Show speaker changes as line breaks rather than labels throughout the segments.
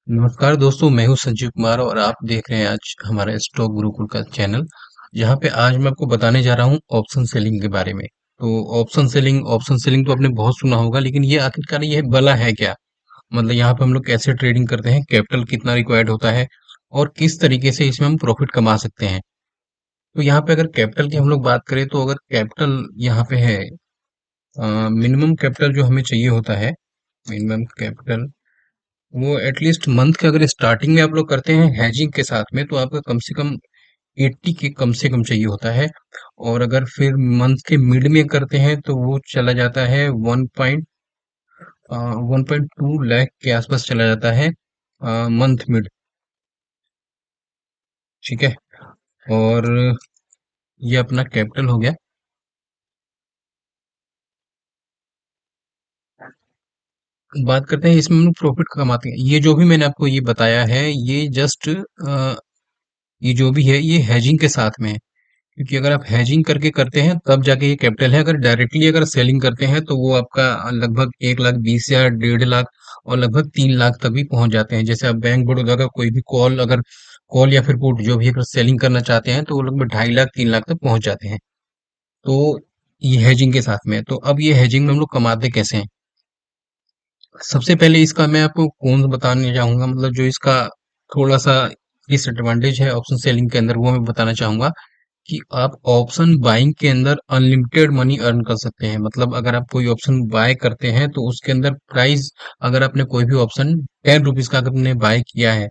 नमस्कार दोस्तों, मैं हूं संजीव कुमार और आप देख रहे हैं आज हमारा स्टॉक गुरुकुल का चैनल। जहां पे आज मैं आपको बताने जा रहा हूं ऑप्शन सेलिंग के बारे में। तो ऑप्शन सेलिंग तो आपने बहुत सुना होगा, लेकिन ये आखिरकार ये भला है क्या? मतलब यहाँ पे हम लोग कैसे ट्रेडिंग करते हैं, कैपिटल कितना रिक्वायर्ड होता है और किस तरीके से इसमें हम प्रॉफिट कमा सकते हैं। तो यहाँ पे अगर कैपिटल की हम लोग बात करें तो अगर कैपिटल यहाँ पे है, मिनिमम कैपिटल जो हमें चाहिए होता है, मिनिमम कैपिटल वो एटलीस्ट मंथ के अगर स्टार्टिंग में आप लोग करते हैं हैजिंग के साथ में, तो आपका कम से कम 80 के कम से कम चाहिए होता है। और अगर फिर मंथ के मिड में करते हैं तो वो चला जाता है 1.2 लाख के आसपास चला जाता है मंथ मिड। ठीक है। और ये अपना कैपिटल हो गया। बात करते हैं इसमें हम लोग प्रॉफिट कमाते हैं। ये जो भी मैंने आपको ये बताया है, ये जस्ट ये जो भी है ये हैजिंग के साथ में है। क्योंकि अगर आप हेजिंग करके करते हैं तब जाके ये कैपिटल है। अगर डायरेक्टली अगर सेलिंग करते हैं तो वो आपका लगभग 1,20,000 1.5 लाख और लगभग 3 लाख तक भी पहुंच जाते हैं। जैसे आप बैंक बड़ौदा का कोई भी कॉल या फिर पुट जो भी अगर सेलिंग करना चाहते हैं तो वो लगभग 2.5 लाख 3 लाख तक पहुंच जाते हैं। तो ये हेजिंग के साथ में है। तो अब ये हेजिंग में हम लोग कमाते कैसे हैं? सबसे पहले इसका मैं आपको कौन बताने चाहूंगा, मतलब जो इसका थोड़ा सा डिसएडवांटेज है ऑप्शन सेलिंग के अंदर, वो मैं बताना चाहूंगा कि आप ऑप्शन बाइंग के अंदर अनलिमिटेड मनी अर्न कर सकते हैं। मतलब अगर आप कोई ऑप्शन बाय करते हैं तो उसके अंदर प्राइस, अगर आपने कोई भी ऑप्शन 10 रुपीज का अगर आपने बाय किया है,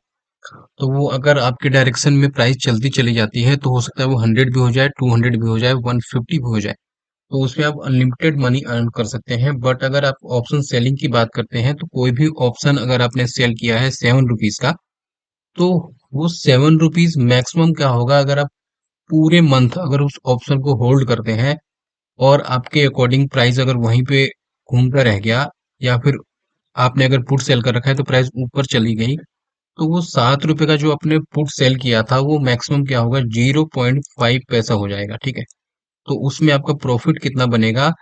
तो वो अगर आपके डायरेक्शन में प्राइस चलती चली जाती है तो हो सकता है वो 100 भी हो जाए, 200 भी हो जाए, 150 भी हो जाए। तो उसमें आप अनलिमिटेड मनी अर्न कर सकते हैं। बट अगर आप ऑप्शन सेलिंग की बात करते हैं तो कोई भी ऑप्शन अगर आपने सेल किया है 7 रुपीज का, तो वो 7 रुपीज मैक्सिमम क्या होगा अगर आप पूरे मंथ अगर उस ऑप्शन को होल्ड करते हैं और आपके अकॉर्डिंग प्राइस अगर वहीं पे घूमता रह गया, या फिर आपने अगर पुट सेल कर रखा है तो प्राइस ऊपर चली गई, तो वो 7 रुपए का जो आपने पुट सेल किया था वो मैक्सिमम क्या होगा, 0.5 पैसा हो जाएगा। ठीक है। तो उसमें आपका प्रॉफिट कितना बनेगा?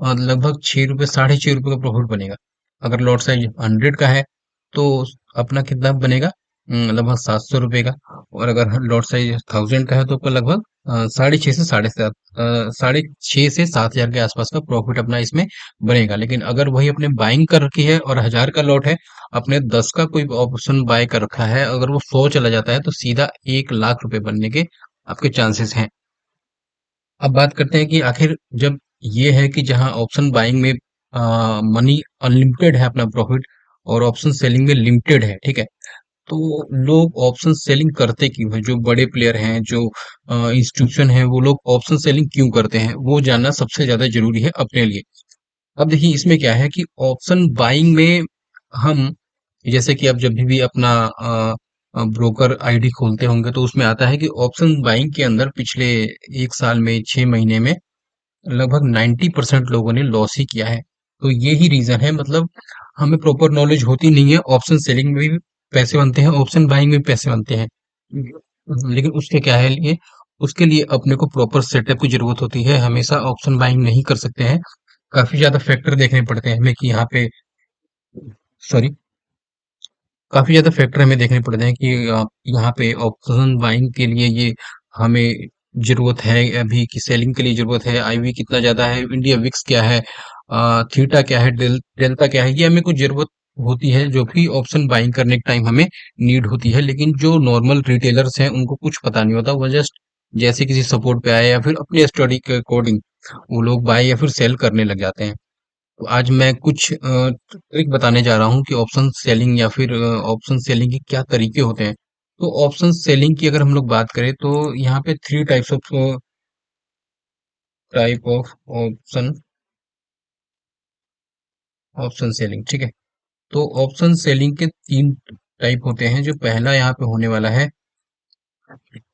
लगभग 6 रुपये, ₹6.5 का प्रॉफिट बनेगा। अगर लॉट साइज 100 का है तो अपना कितना बनेगा? लगभग ₹700 का। और अगर लॉट साइज 1000 का है तो आपका लगभग 6,500 से 7,500 के आसपास का प्रॉफिट अपना इसमें बनेगा। लेकिन अगर वही अपने बाइंग कर रखी है और 1000 का लॉट है, अपने 10 का कोई ऑप्शन बाय कर रखा है, अगर वो 100 चला जाता है तो सीधा 1 लाख रुपए बनने के आपके चांसेस हैं। अब बात करते हैं कि आखिर जब ये है कि जहां ऑप्शन बाइंग में मनी अनलिमिटेड है अपना प्रॉफिट, और ऑप्शन सेलिंग में लिमिटेड है, ठीक है, तो लोग ऑप्शन सेलिंग करते क्यों हैं? जो बड़े प्लेयर हैं, जो इंस्टीट्यूशन है, वो लोग ऑप्शन सेलिंग क्यों करते हैं, वो जानना सबसे ज्यादा जरूरी है अपने लिए। अब देखिए इसमें क्या है कि ऑप्शन बाइंग में हम, जैसे कि आप जब भी अपना ब्रोकर आईडी खोलते होंगे तो उसमें आता है कि ऑप्शन बाइंग के अंदर पिछले 1 साल में, 6 महीने में लगभग 90% लोगों ने लॉस ही किया है। तो ये ही रीजन है। मतलब हमें प्रॉपर नॉलेज होती नहीं है, ऑप्शन सेलिंग में भी पैसे बनते हैं, ऑप्शन बाइंग में भी पैसे बनते हैं। लेकिन उसके क्या है लिए उसके लिए अपने को प्रॉपर सेटअप की जरूरत होती है। हमेशा ऑप्शन बाइंग नहीं कर सकते हैं। काफी ज्यादा फैक्टर देखने पड़ते हैं हमें कि यहाँ पे, सॉरी, काफी ज्यादा फैक्टर हमें देखने पड़ते हैं कि यहाँ पे ऑप्शन बाइंग के लिए ये हमें जरूरत है अभी, कि सेलिंग के लिए जरूरत है, आईवी कितना ज्यादा है, इंडिया विक्स क्या है, थीटा क्या है, डेल्टा क्या है, ये हमें कुछ जरूरत होती है जो कि ऑप्शन बाइंग करने के टाइम हमें नीड होती है। लेकिन जो नॉर्मल रिटेलर्स हैं उनको कुछ पता नहीं होता। वो जस्ट जैसे किसी सपोर्ट पे आए या फिर अपने स्टडी के अकॉर्डिंग वो लोग बाय या फिर सेल करने लग जाते हैं। तो आज मैं कुछ ट्रिक बताने जा रहा हूँ कि ऑप्शन सेलिंग या फिर ऑप्शन सेलिंग के क्या तरीके होते हैं। तो ऑप्शन सेलिंग की अगर हम लोग बात करें तो यहाँ पे three type of option option selling, ठीक है। तो ऑप्शन सेलिंग के 3 टाइप होते हैं। जो पहला यहाँ पे होने वाला है,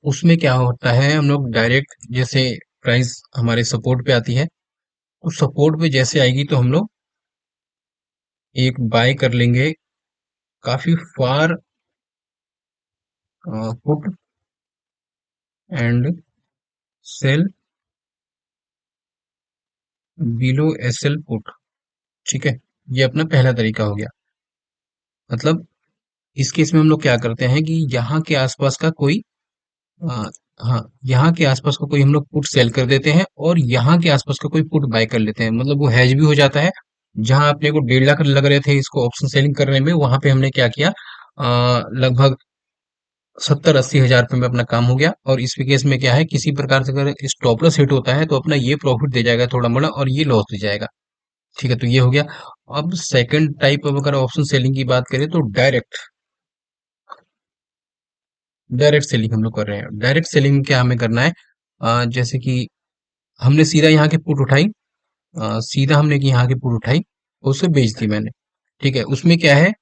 उसमें क्या होता है, हम लोग डायरेक्ट जैसे प्राइस हमारे सपोर्ट पे आती है, तो सपोर्ट पे जैसे आएगी तो हम लोग एक बाय कर लेंगे काफी far put and sell below SL put. ठीक है। ये अपना पहला तरीका हो गया। मतलब इस केस में हम लोग क्या करते हैं कि यहाँ के आसपास का कोई अ, हाँ, यहाँ के आसपास का कोई हम लोग पुट सेल कर देते हैं और यहाँ के आसपास का कोई पुट बाय कर लेते हैं, मतलब वो हेज भी हो जाता है। जहां अपने को 1.5 लाख लग रहे थे इसको ऑप्शन सेलिंग करने में, वहां पे हमने क्या किया, लगभग 70-80 हजार रुपए में अपना काम हो गया। और इस केस में क्या है, किसी प्रकार से अगर स्टॉप लॉस हिट होता है तो अपना ये प्रॉफिट दे जाएगा थोड़ा मोड़ा, और ये लॉस दे जाएगा। ठीक है, तो ये हो गया। अब सेकंड टाइप अब अगर ऑप्शन सेलिंग की बात करें तो डायरेक्ट डायरेक्ट सेलिंग हम लोग कर रहे हैं। डायरेक्ट सेलिंग में क्या हमें करना है, जैसे कि हमने सीधा यहाँ के पुट उठाई, सीधा हमने कि यहाँ की पुट उठाई, उसे बेच दी मैंने। ठीक है, उसमें क्या है,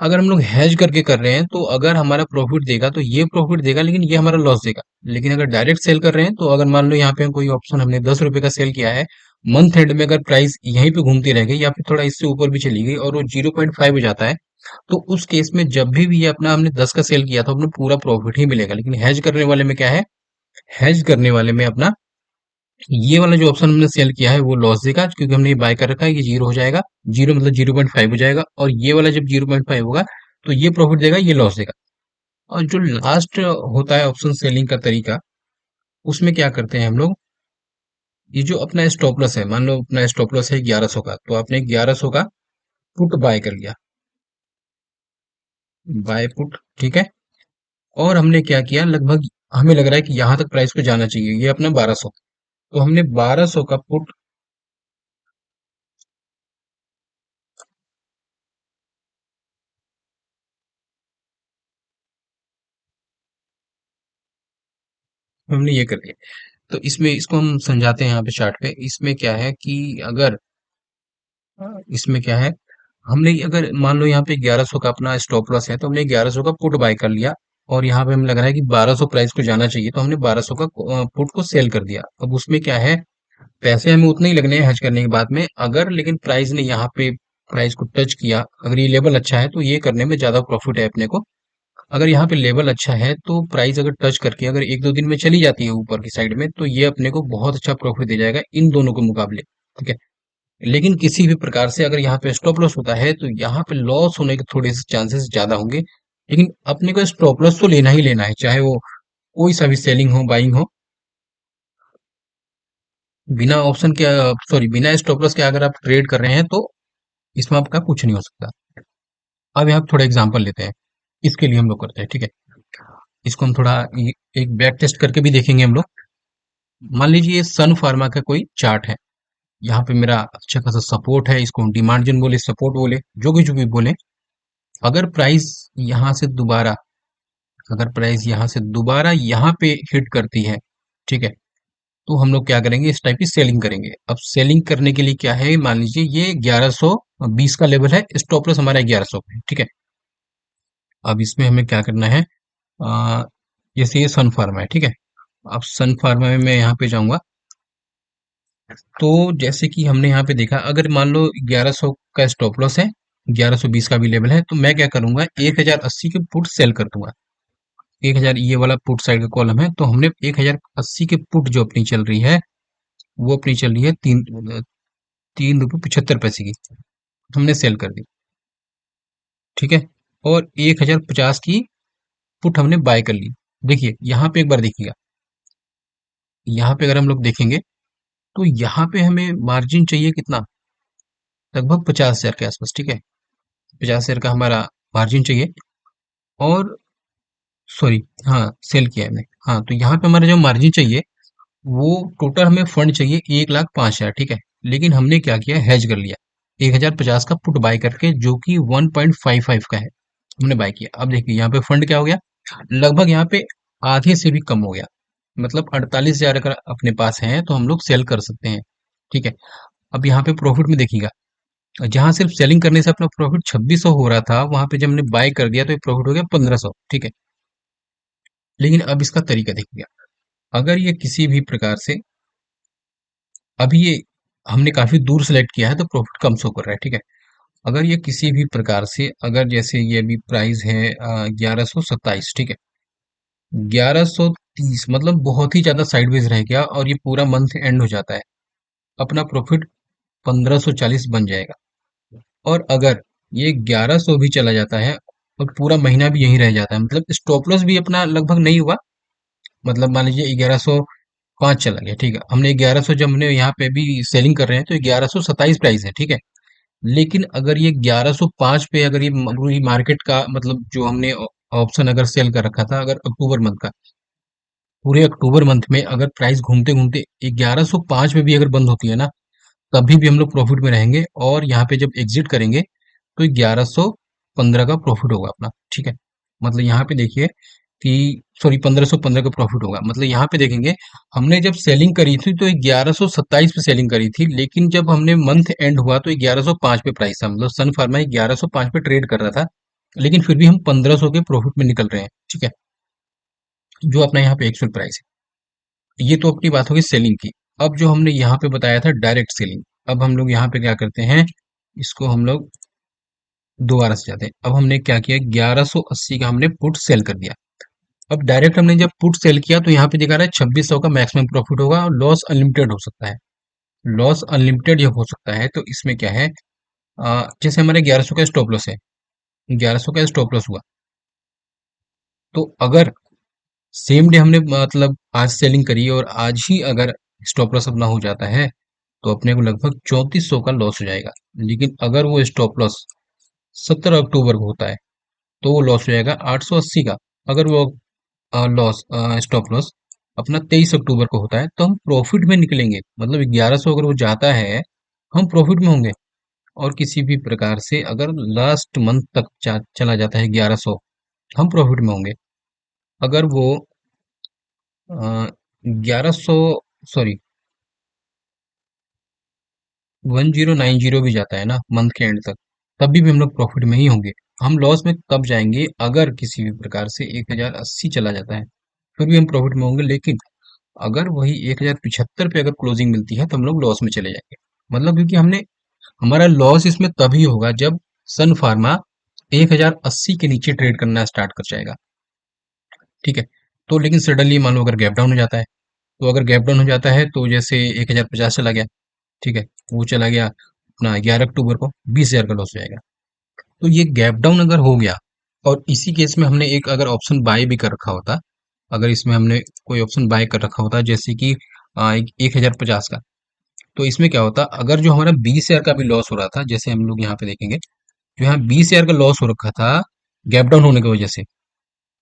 अगर हम लोग हेज करके कर रहे हैं तो अगर हमारा प्रॉफिट देगा तो ये प्रॉफिट देगा, लेकिन ये हमारा लॉस देगा। लेकिन अगर डायरेक्ट सेल कर रहे हैं तो अगर मान लो यहाँ पे कोई ऑप्शन हमने 10 रुपए का सेल किया है, मंथ एंड में अगर प्राइस यहीं पे घूमती रह गई या फिर थोड़ा इससे ऊपर भी चली गई और वो 0.5 हो जाता है, तो उस केस में जब भी ये अपना हमने 10 का सेल किया था अपने पूरा प्रॉफिट ही मिलेगा। लेकिन हेज करने वाले में क्या है, हेज करने वाले में अपना ये वाला जो ऑप्शन हमने सेल किया है वो लॉस देगा, क्योंकि हमने ये बाय कर रखा है, ये जीरो हो जाएगा। जीरो मतलब 0.5 हो जाएगा, और ये वाला जब 0.5 होगा तो ये प्रॉफिट देगा, ये लॉस देगा। और जो लास्ट होता है ऑप्शन सेलिंग का तरीका, उसमें क्या करते हैं हम लोग, ये जो अपना स्टॉप लॉस है, मान लो अपना स्टॉप लॉस है 1100 का, तो आपने 1100 का पुट बाय कर लिया, बाय पुट। ठीक है, और हमने क्या किया, लगभग हमें लग रहा है कि यहाँ तक प्राइस को जाना चाहिए, ये अपना 1200, तो हमने 1200 का पुट, हमने ये कर दिया। तो इसमें इसको हम समझाते हैं यहाँ पे चार्ट पे। इसमें क्या है कि अगर इसमें क्या है, हमने अगर मान लो यहाँ पे 1100 का अपना स्टॉप लॉस है, तो हमने 1100 का पुट बाय कर लिया, और यहाँ पे हमें लग रहा है कि 1200 प्राइस को जाना चाहिए, तो हमने 1200 का पुट को सेल कर दिया। अब उसमें क्या है, पैसे हमें उतने ही लगने हैं हेज करने के बाद में, अगर लेकिन प्राइस ने यहाँ पे प्राइस को टच किया, अगर ये लेवल अच्छा है तो ये करने में ज्यादा प्रॉफिट है अपने को। अगर यहाँ पे लेवल अच्छा है तो प्राइस अगर टच करके अगर 1-2 दिन में चली जाती है ऊपर की साइड में, तो ये अपने को बहुत अच्छा प्रॉफिट दे जाएगा इन दोनों के मुकाबले। ठीक है, लेकिन किसी भी प्रकार से अगर यहाँ पे स्टॉप लॉस होता है तो यहाँ पे लॉस होने के थोड़े से चांसेस ज्यादा होंगे। लेकिन अपने को स्टॉप लॉस तो लेना ही लेना है, चाहे वो कोई सा भी सेलिंग हो बाइंग हो। बिना ऑप्शन के, सॉरी, बिना स्टॉप लॉस के अगर आप ट्रेड कर रहे हैं तो इसमें आपका कुछ नहीं हो सकता। अब यहाँ पे थोड़ा एग्जांपल लेते हैं, इसके लिए हम लोग करते हैं। ठीक है, इसको हम थोड़ा एक बैक टेस्ट करके भी देखेंगे हम लोग। मान लीजिए ये सन फार्मा का कोई चार्ट है, यहाँ पे मेरा अच्छा खासा सपोर्ट है, इसको हम डिमांड जोन बोले, सपोर्ट बोले, जो भी बोले। अगर प्राइस यहाँ से दोबारा अगर प्राइस यहाँ से दोबारा यहाँ पे हिट करती है, ठीक है, तो हम लोग क्या करेंगे, इस टाइप की सेलिंग करेंगे। अब सेलिंग करने के लिए क्या है, मान लीजिए ये 1120 का लेवल है, स्टॉप लॉस हमारा 1100 पे। ठीक है, अब इसमें हमें क्या करना है, आ, जैसे ये सन फार्मा है, ठीक है, अब सन फार्मा में मैं यहाँ पे जाऊंगा। तो जैसे कि हमने यहाँ पे देखा, अगर मान लो 1100 का स्टॉप लॉस है, 1120 का भी लेवल है, तो मैं क्या करूंगा, 1080 के पुट सेल कर दूंगा। 1000 ये वाला पुट साइड का कॉलम है, तो हमने 1080 के पुट जो अपनी चल रही है, वो अपनी चल रही है 3 रुपये 75 पैसे की, हमने सेल कर दी। ठीक है, और 1050 की पुट हमने बाय कर ली। देखिए यहाँ पे एक बार देखिएगा, यहाँ पे अगर हम लोग देखेंगे तो यहाँ पे हमें मार्जिन चाहिए कितना, लगभग 50 हजार के आसपास। ठीक है, 50 हजार का हमारा मार्जिन चाहिए। और सॉरी, हाँ, सेल किया है हमने। हाँ, तो यहाँ पे हमारा जो मार्जिन चाहिए, वो टोटल हमें फंड चाहिए 1,05,000। ठीक है, लेकिन हमने क्या किया, हेज कर लिया 1050 का पुट बाय करके, जो कि 1.55 का है, हमने बाय किया। अब देखिए यहाँ पे फंड क्या हो गया, लगभग यहाँ पे आधे से भी कम हो गया। मतलब 48 हजार अगर अपने पास है तो हम लोग सेल कर सकते हैं। ठीक है, अब यहाँ पे प्रॉफिट में देखिएगा, जहां सिर्फ सेलिंग करने से अपना प्रॉफिट 2600 हो रहा था, वहां पे जब हमने बाय कर दिया तो ये प्रॉफिट हो गया 1500। ठीक है, लेकिन अब इसका तरीका देखिएगा, अगर ये किसी भी प्रकार से, अभी ये हमने काफी दूर सेलेक्ट किया है तो प्रॉफिट कम शो कर रहा है। ठीक है, अगर ये किसी भी प्रकार से, अगर जैसे ये अभी प्राइस है 1127, ठीक है, 1130 मतलब बहुत ही ज्यादा साइडवेज रह गया और ये पूरा मंथ एंड हो जाता है, अपना प्रॉफिट 1540 बन जाएगा। और अगर ये 1100 भी चला जाता है और पूरा महीना भी यहीं रह जाता है, मतलब स्टॉप लॉस भी अपना लगभग नहीं हुआ। मतलब मान लीजिए 1105 चला गया, ठीक है, हमने 1100, जब हमने यहाँ पे भी सेलिंग कर रहे हैं तो 1127 प्राइस है, ठीक है। लेकिन अगर ये 1105 पे अगर ये पूरी मार्केट का मतलब जो हमने ऑप्शन अगर सेल कर रखा था, अगर अक्टूबर मंथ का, पूरे अक्टूबर मंथ में अगर प्राइस घूमते घूमते 1105 में भी अगर बंद होती है ना, तभी भी हम लोग प्रॉफिट में रहेंगे, और यहाँ पे जब एग्जिट करेंगे तो 1115 का प्रॉफिट होगा अपना, ठीक है। मतलब यहाँ पे देखिए कि सॉरी 1515 का प्रॉफिट होगा, मतलब यहाँ पे देखेंगे हमने जब सेलिंग करी थी तो 1127 पे सेलिंग करी थी, लेकिन जब हमने मंथ एंड हुआ तो 1105 पे प्राइस था, मतलब सन फार्मा 1105 पे ट्रेड कर रहा था, लेकिन फिर भी हम 1500 के प्रॉफिट में निकल रहे हैं, ठीक है, जो अपना यहाँ पे एक्चुअल प्राइस है। ये तो अपनी बात होगी सेलिंग की। अब जो हमने यहाँ पे बताया था डायरेक्ट सेलिंग, अब हम लोग यहाँ पे क्या करते हैं, इसको हम लोग दोबारा से जाते हैं। अब हमने क्या किया, 1180 का हमने पुट सेल कर दिया। अब डायरेक्ट हमने जब पुट सेल किया तो यहाँ पे दिखा रहा है 2600 का मैक्सिमम प्रॉफिट होगा, और लॉस अनलिमिटेड हो सकता है। लॉस अनलिमिटेड ये हो सकता है, तो इसमें क्या है, जैसे हमारे 1100 का स्टॉप लॉस है, 1100 का स्टॉप लॉस हुआ, तो अगर सेम डे हमने मतलब आज सेलिंग करी और आज ही अगर स्टॉप लॉस अपना हो जाता है, तो अपने को लगभग 3400 का लॉस हो जाएगा। लेकिन अगर वो स्टॉप लॉस 17 अक्टूबर को होता है, तो वो लॉस हो जाएगा 880 का। अगर वो लॉस स्टॉप लॉस अपना 23 अक्टूबर को होता है, तो हम प्रॉफिट में निकलेंगे, मतलब 1100 अगर वो जाता है, हम प्रॉफिट में होंगे। और किसी भी प्रकार से अगर लास्ट मंथ तक चला जाता है 1100, हम प्रॉफिट में होंगे। अगर वो 1100 सॉरी 1090 भी जाता है ना मंथ के एंड तक, तभी भी हम लोग प्रॉफिट में ही होंगे। हम लॉस में तब जाएंगे अगर किसी भी प्रकार से 1080 चला जाता है, फिर भी हम प्रॉफिट में होंगे। लेकिन अगर वही 1075 पे अगर क्लोजिंग मिलती है, तो हम लोग लॉस में चले जाएंगे। मतलब क्योंकि हमने हमारा लॉस इसमें तभी होगा जब सन फार्मा 1080 के नीचे ट्रेड करना स्टार्ट कर जाएगा, ठीक है। तो लेकिन सडनली मान लो अगर गैप डाउन हो जाता है, तो अगर गैप डाउन हो जाता है तो जैसे 1050 चला गया, ठीक है, वो चला गया अपना 11 अक्टूबर को, 20,000 का लॉस हो जाएगा। तो ये गैप डाउन अगर हो गया, और इसी केस में हमने एक अगर ऑप्शन बाय भी कर रखा होता, अगर इसमें हमने कोई ऑप्शन बाय कर रखा होता जैसे कि 1050 का, तो इसमें क्या होता, अगर जो हमारा 20,000 का भी लॉस हो रहा था, जैसे हम लोग यहाँ पे देखेंगे, जो यहाँ 20,000 का लॉस हो रखा था गैप डाउन होने की वजह से,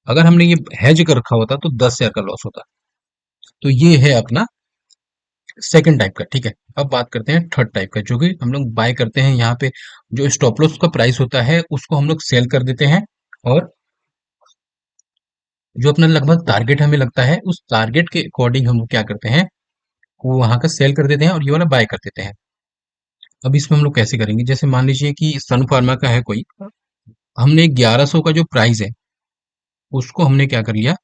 अगर हमने ये हैज कर रखा होता तो 10,000 का लॉस होता। तो ये है अपना सेकंड टाइप का, ठीक है। अब बात करते हैं थर्ड टाइप का, जो कि हम लोग बाय करते हैं यहाँ पे, जो स्टॉप लॉस का प्राइस होता है उसको हम लोग सेल कर देते हैं, और जो अपना लगभग टारगेट हमें लगता है उस टारगेट के अकॉर्डिंग हम लोग क्या करते हैं, वो वहां का सेल कर देते हैं और ये वाला बाय कर देते हैं। अब इसमें हम लोग कैसे करेंगे, जैसे मान लीजिए कि सन फार्मा का है कोई, हमने 1100 का जो प्राइस है उसको हमने क्या कर लिया,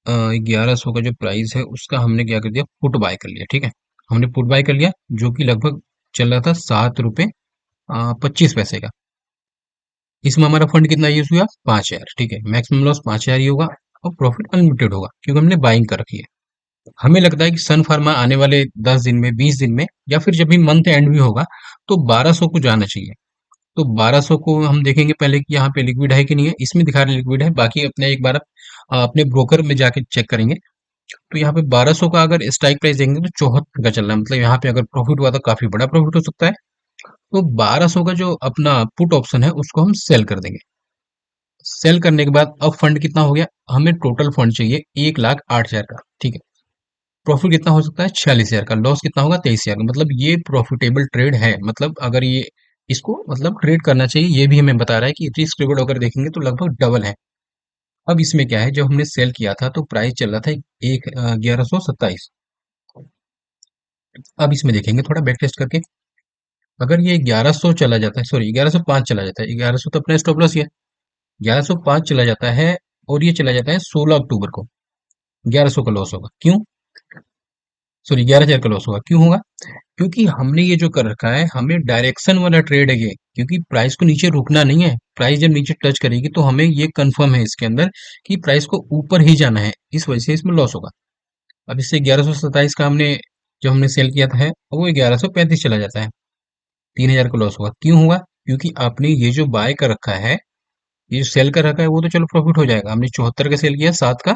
1100 का जो प्राइस है उसका हमने क्या कर दिया, पुट बाय कर लिया, ठीक है। हमने पुट बाय कर लिया, जो कि लगभग चल रहा था 7 रुपये 25 पैसे का। इसमें हमारा फंड कितना यूज हुआ, 5,000, ठीक है, मैक्सिमम लॉस 5,000 ही होगा, और प्रॉफिट अनलिमिटेड होगा क्योंकि हमने बाइंग कर रखी है। हमें लगता है कि सन फार्मा आने वाले 10 दिन में, 20 दिन में, या फिर जब भी मंथ एंड भी होगा, तो 1200 को जाना चाहिए। तो 1200 को हम देखेंगे पहले कि यहाँ पे लिक्विड है कि नहीं है, इसमें दिखा रहा है लिक्विड है, बाकी अपने एक बार अपने ब्रोकर में जाके चेक करेंगे। तो यहाँ पे 1200 का अगर स्ट्राइक प्राइस देंगे तो 74 का चल रहा है, मतलब यहाँ पे अगर प्रॉफिट हुआ तो काफी बड़ा प्रॉफिट हो सकता है। तो 1200 का जो अपना पुट ऑप्शन है उसको हम सेल कर देंगे। सेल करने के बाद अब फंड कितना हो गया, हमें टोटल फंड चाहिए 1,08,000 का, ठीक है। प्रॉफिट कितना हो सकता है, 46,000 का। लॉस कितना होगा, 23,000 का। मतलब ये प्रॉफिटेबल ट्रेड है, मतलब अगर ये इसको मतलब ट्रेड करना चाहिए, ये भी हमें बता रहा है कि रिस्क रिवॉर्ड अगर देखेंगे तो लगभग डबल है। अब इसमें क्या है, जब हमने सेल किया था तो प्राइस चल रहा था एक 1127। अब इसमें देखेंगे थोड़ा बैक टेस्ट करके, अगर ये 1100 चला जाता है, सॉरी 1105 चला जाता है, 1100 तो अपना स्टॉप लॉस ही है, 1105 चला जाता है और ये चला जाता है 16 अक्टूबर को, 1100 का लॉस होगा। क्यों, सॉरी 11,000 का लॉस होगा। क्यों होगा, क्योंकि हमने ये जो कर रखा है, हमें डायरेक्शन वाला ट्रेड है ये, क्योंकि प्राइस को नीचे रुकना नहीं है। प्राइस जब नीचे टच करेगी तो हमें ये कंफर्म है इसके अंदर कि प्राइस को ऊपर ही जाना है, इस वजह से इसमें लॉस होगा। अब इससे 1127 का हमने जो हमने सेल किया था है वो 1135 चला जाता है, 3,000 का लॉस होगा। क्यों होगा, क्योंकि आपने ये जो बाय कर रखा है, ये जो सेल कर रखा है, वो तो चलो प्रॉफिट हो जाएगा। हमने 74 का सेल किया, 7 का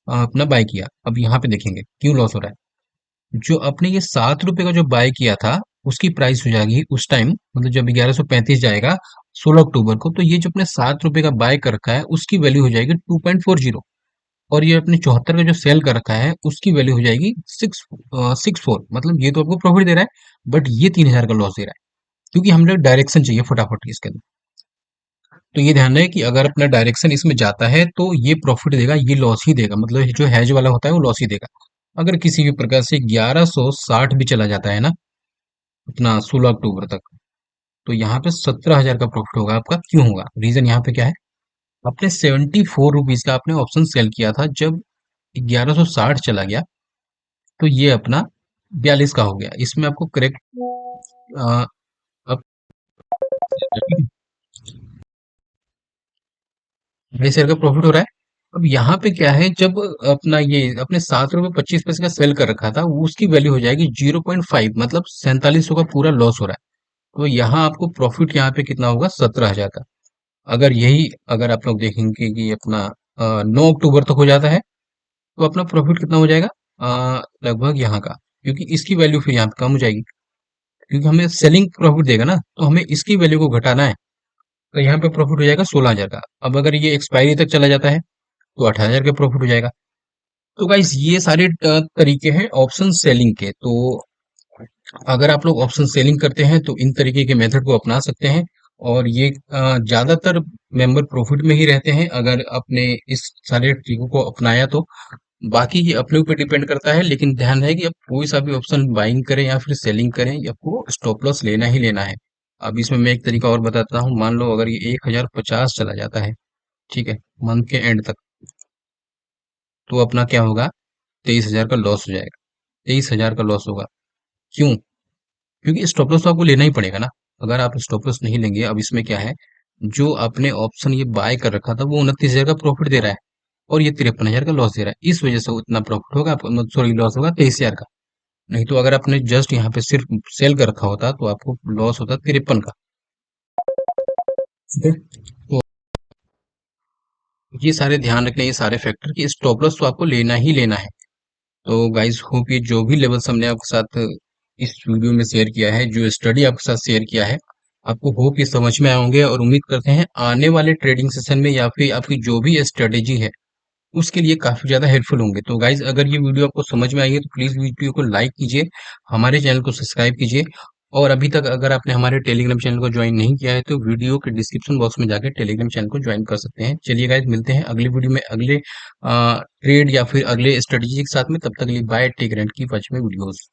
अपना बाय किया। अब यहाँ पे देखेंगे क्यों लॉस हो रहा है। जो आपने ये 7 रुपए का जो बाय किया था, उसकी प्राइस हो जाएगी उस टाइम, मतलब जब 1135 जाएगा 16 अक्टूबर को, तो ये जो अपने 7 रुपए का बाय कर रखा है उसकी वैल्यू हो जाएगी 2.40। और ये अपने 74 का जो सेल कर रखा है उसकी वैल्यू हो जाएगी 6 4, मतलब ये तो आपको प्रॉफिट दे रहा है, बट ये 3000 का लॉस दे रहा है। क्योंकि हमें डायरेक्शन चाहिए फटाफट इसके अंदर। तो ये ध्यान रहे कि अगर अपना डायरेक्शन इसमें जाता है तो ये प्रॉफिट देगा, ये लॉस ही देगा, मतलब ये जो हैज वाला होता है वो लॉस ही देगा। अगर किसी भी प्रकार से 1160 भी चला जाता है ना अपना 16 अक्टूबर तक, तो यहाँ पे 17,000 का प्रॉफिट होगा आपका। क्यों होगा? रीजन यहाँ पे क्या है, आपने 74 रुपीज का आपने ऑप्शन सेल किया था, जब 1160 चला गया तो ये अपना 42 का हो गया। इसमें आपको करेक्ट अब 22,000 का प्रॉफिट हो रहा है। अब यहाँ पे क्या है, जब अपना ये अपने 7 रुपये 25 पैसे का सेल कर रखा था, वो उसकी वैल्यू हो जाएगी 0.5, मतलब 4700 का पूरा लॉस हो रहा है। तो यहाँ आपको प्रॉफिट यहाँ पे कितना होगा, 17,000 का। अगर यही, अगर आप लोग देखेंगे कि अपना 9 अक्टूबर तक हो जाता है, तो अपना प्रॉफिट कितना हो जाएगा, लगभग यहाँ का, क्योंकि इसकी वैल्यू फिर यहाँ पे कम हो जाएगी। क्योंकि हमें सेलिंग प्रॉफिट देगा ना, तो हमें इसकी वैल्यू को घटाना है। तो यहाँ पे प्रॉफिट हो जाएगा 16,000 का। अब अगर ये एक्सपायरी तक चला जाता है तो 18,000 का प्रॉफिट हो जाएगा। तो गाइस ये सारे तरीके हैं ऑप्शन सेलिंग के। तो अगर आप लोग ऑप्शन सेलिंग करते हैं तो इन तरीके के मेथड को अपना सकते हैं। और ये ज्यादातर मेंबर प्रॉफिट में ही रहते हैं अगर आपने इस सारे तरीकों को अपनाया तो। बाकी ये अपने ऊपर डिपेंड करता है, लेकिन ध्यान रहे कि आप कोई सा भी ऑप्शन बाइंग करें या फिर सेलिंग करें, ये आपको स्टॉप लॉस लेना ही लेना है। अब इसमें मैं एक तरीका और बताता हूँ। मान लो अगर ये 1050 चला जाता है, ठीक है, मंथ के एंड तक, तो अपना क्या होगा, 23,000 का लॉस हो जाएगा। 23,000 का लॉस होगा। क्यों? क्योंकि स्टॉप लॉस तो आपको लेना ही पड़ेगा ना। अगर आप स्टॉप लॉस नहीं लेंगे, अब इसमें क्या है, जो आपने ऑप्शन ये बाय कर रखा था वो 29,000 का प्रॉफिट दे रहा है, और ये 53,000 का लॉस दे रहा है। इस वजह से उतना प्रॉफिट होगा आपको, सॉरी लॉस होगा 23,000 का। नहीं तो अगर आपने जस्ट यहाँ पे सिर्फ सेल कर रखा होता तो आपको लॉस होता 53 का। ठीक है, तो ये सारे ध्यान रखने, ये सारे फैक्टर कि स्टॉप लॉस तो आपको लेना ही लेना है। तो गाइस होप ये जो भी लेवल्स हमने आपके साथ इस वीडियो में शेयर किया है, जो स्टडी आपके साथ शेयर किया है, आपको होप ये समझ में आए होंगे। और उम्मीद करते हैं आने वाले ट्रेडिंग सेशन में या फिर आपकी जो भी स्ट्रेटेजी है उसके लिए काफी ज्यादा हेल्पफुल होंगे। तो गाइज अगर ये वीडियो आपको समझ में आई है तो प्लीज वीडियो को लाइक कीजिए, हमारे चैनल को सब्सक्राइब कीजिए। और अभी तक अगर आपने हमारे टेलीग्राम चैनल को ज्वाइन नहीं किया है तो वीडियो के डिस्क्रिप्शन बॉक्स में जाकर टेलीग्राम चैनल को ज्वाइन कर सकते हैं। चलिए गाइज मिलते हैं अगले वीडियो में, अगले ट्रेड या फिर अगले स्ट्रेटेजी के साथ में। तब तक के लिए बाय, टेक रेंट की वॉच में वीडियोस।